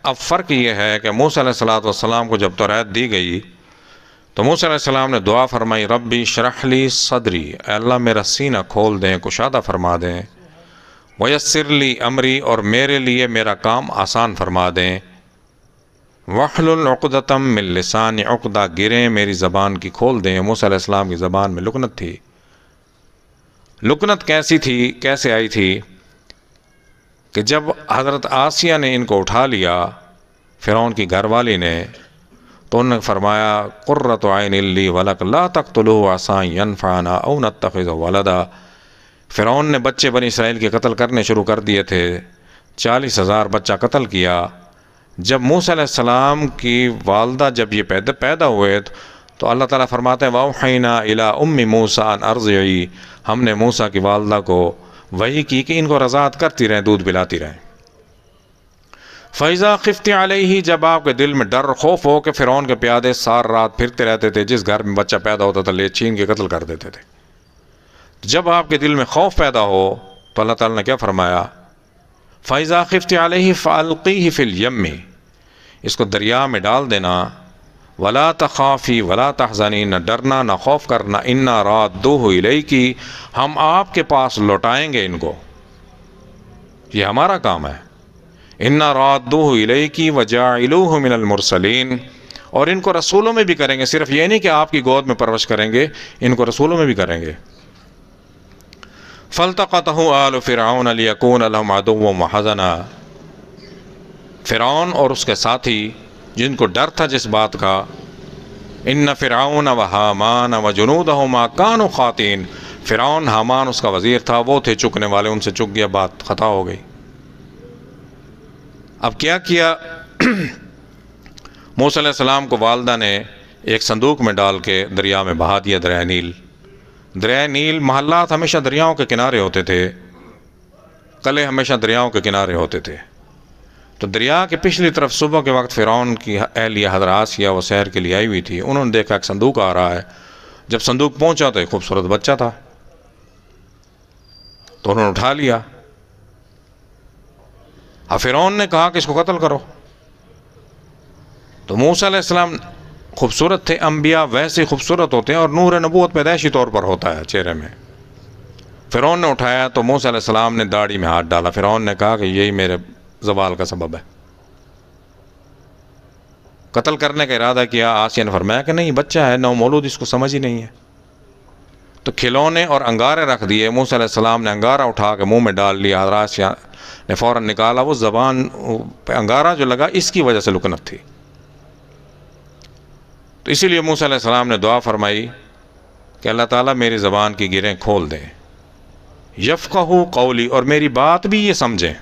اب فرق یہ ہے کہ موسیٰ علیہ السلام کو جب توریت دی گئی تو موسیٰ علیہ السلام نے دعا فرمائی، ربی اشرح لی صدری، اے اللہ میرا سینہ کھول دیں، کشادہ فرما دیں، ویسر لی امری، اور میرے لیے میرا کام آسان فرما دیں، واحلل عقدۃ من لسانی، عقدہ گریں میری زبان کی کھول دیں۔ موسیٰ علیہ السلام کی زبان میں لکنت تھی۔ لکنت کیسی تھی، کیسے آئی تھی کہ جب حضرت آسیہ نے ان کو اٹھا لیا، فرعون کی گھر والی نے، تو انہوں نے فرمایا قرۃ عین لی ولک لا تقتلوہ عسیٰ ان ینفعنا او نتخذہ ولدا۔ فرعون نے بچے بنی اسرائیل کے قتل کرنے شروع کر دیے تھے، 40,000 بچہ قتل کیا۔ جب موسیٰ علیہ السلام کی والدہ جب یہ پیدا ہوئے تو اللہ تعالیٰ فرماتے ہیں وَأَوْحَيْنَا إِلَىٰ أُمِّ مُوسَىٰ أَنْ أَرْضِعِيهِ، ہم نے موسیٰ کی والدہ کو وحی کی کہ ان کو رضاعت کرتی رہیں، دودھ پلاتی رہیں۔ فَإِذَا خِفْتِ عَلَيْهِ، جب آپ کے دل میں ڈر خوف ہو کہ فرعون کے پیادے سار رات پھرتے رہتے تھے، جس گھر میں بچہ پیدا ہوتا تھا لے چھین کے قتل کر دیتے تھے، جب آپ کے دل میں خوف پیدا ہو تو اللہ تعالیٰ نے کیا فرمایا، فَإِذَا خِفْتِ عَلَيْهِ فَأَلْقِيهِ فِي الْيَمِّ، اس کو دریا میں ڈال دینا، وَلَا تَخَافِي وَلَا تَحْزَنِي، نہ ڈرنا نہ خوف کرنا، إِنَّا رَادُّوهُ إِلَيْكِ، ہم آپ کے پاس لوٹائیں گے ان کو، یہ ہمارا کام ہے۔ إِنَّا رَادُّوهُ إِلَيْكِ وَجَاعِلُوهُ مِنَ الْمُرْسَلِينَ، اور ان کو رسولوں میں بھی کریں گے، صرف یہ نہیں کہ آپ کی گود میں پرورش کریں گے، ان کو رسولوں میں بھی کریں گے۔ فَالْتَقَطَهُ آلُ فِرْعَوْنَ لِيَكُونَ لَهُمْ عَدُوًّا وَحَزَنًا، فرعون اور اس کے ساتھی جن کو ڈر تھا جس بات کا، ان فرعون وحامان وجنودہما کانوا خاطئین، فرعون حامان اس کا وزیر تھا، وہ تھے چکنے والے، ان سے چک گیا، بات خطا ہو گئی۔ اب کیا موسیٰ علیہ السلام کو والدہ نے ایک صندوق میں ڈال کے دریا میں بہا دیا، دریائے نیل۔ دریائے نیل، محلات ہمیشہ دریاؤں کے کنارے ہوتے تھے، قلعے ہمیشہ دریاؤں کے کنارے ہوتے تھے، تو دریا کے پچھلی طرف صبح کے وقت فرعون کی اہلیہ حضرت آسیہ وہ سیر کے لیے آئی ہوئی تھی، انہوں نے دیکھا ایک صندوق آ رہا ہے، جب صندوق پہنچا تو ایک خوبصورت بچہ تھا، تو انہوں نے اٹھا لیا۔ اب فرعون نے کہا کہ اس کو قتل کرو، تو موسیٰ علیہ السلام خوبصورت تھے، انبیاء ویسے خوبصورت ہوتے ہیں، اور نور نبوت پیدائشی طور پر ہوتا ہے چہرے میں۔ فرعون نے اٹھایا تو موسیٰ علیہ السلام نے داڑھی میں ہاتھ ڈالا، فرعون نے کہا کہ یہی میرے زوال کا سبب ہے، قتل کرنے کا ارادہ کیا۔ آسیہ نے فرمایا کہ نہیں، بچہ ہے، نو مولود، اس کو سمجھ ہی نہیں ہے، تو کھلونے اور انگارے رکھ دیے۔ موسیٰ علیہ السلام نے انگارہ اٹھا کے منہ میں ڈال لیا، حضرت آسیہ نے فوراً نکالا، وہ زبان پہ انگارہ جو لگا اس کی وجہ سے لکنت تھی، تو اسی لیے موسیٰ علیہ السلام نے دعا فرمائی کہ اللہ تعالیٰ میری زبان کی گریں کھول دیں، یفقہوا قولی، اور میری بات بھی یہ سمجھیں،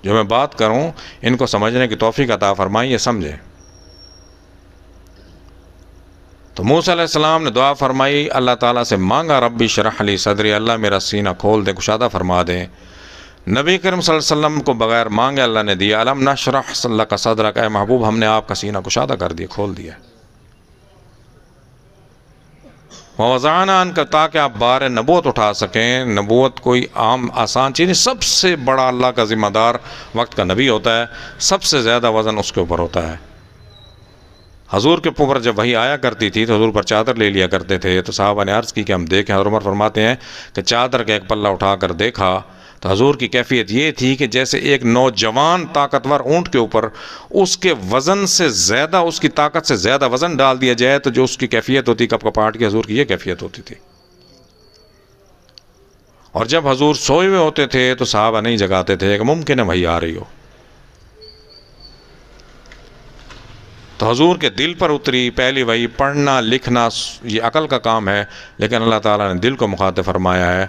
جو میں بات کروں ان کو سمجھنے کی توفیق عطا فرمائیں، یہ سمجھیں۔ تو موسیٰ علیہ السلام نے دعا فرمائی، اللہ تعالیٰ سے مانگا ربی اشرح لی صدری، اللہ میرا سینہ کھول دیں، کشادہ فرما دیں۔ نبی کریم صلی اللہ علیہ وسلم کو بغیر مانگے اللہ نے دیا، الم نشرح لک صدرک، اے محبوب ہم نے آپ کا سینہ کشادہ کر دیا، کھول دیا۔ وَوَضَعْنَا عَنْكَ، تاکہ آپ بار نبوت اٹھا سکیں۔ نبوت کوئی عام آسان چیز نہیں، سب سے بڑا اللہ کا ذمہ دار وقت کا نبی ہوتا ہے، سب سے زیادہ وزن اس کے اوپر ہوتا ہے۔ حضور کے اوپر جب وحی آیا کرتی تھی تو حضور پر چادر لے لیا کرتے تھے، تو صحابہ نے عرض کی کہ ہم دیکھیں، اور عمر فرماتے ہیں کہ چادر کا ایک پلہ اٹھا کر دیکھا تو حضور کی کیفیت یہ تھی کہ جیسے ایک نوجوان طاقتور اونٹ کے اوپر اس کے وزن سے زیادہ، اس کی طاقت سے زیادہ وزن ڈال دیا جائے تو جو اس کی کیفیت ہوتی کپ کپاہٹ کی، حضور کی یہ کیفیت ہوتی تھی۔ اور جب حضور سوئے ہوئے ہوتے تھے تو صحابہ نہیں جگاتے تھے کہ ممکن ہے وحی آ رہی ہو، تو حضور کے دل پر اتری پہلی وحی۔ پڑھنا لکھنا یہ عقل کا کام ہے، لیکن اللہ تعالیٰ نے دل کو مخاطب فرمایا ہے۔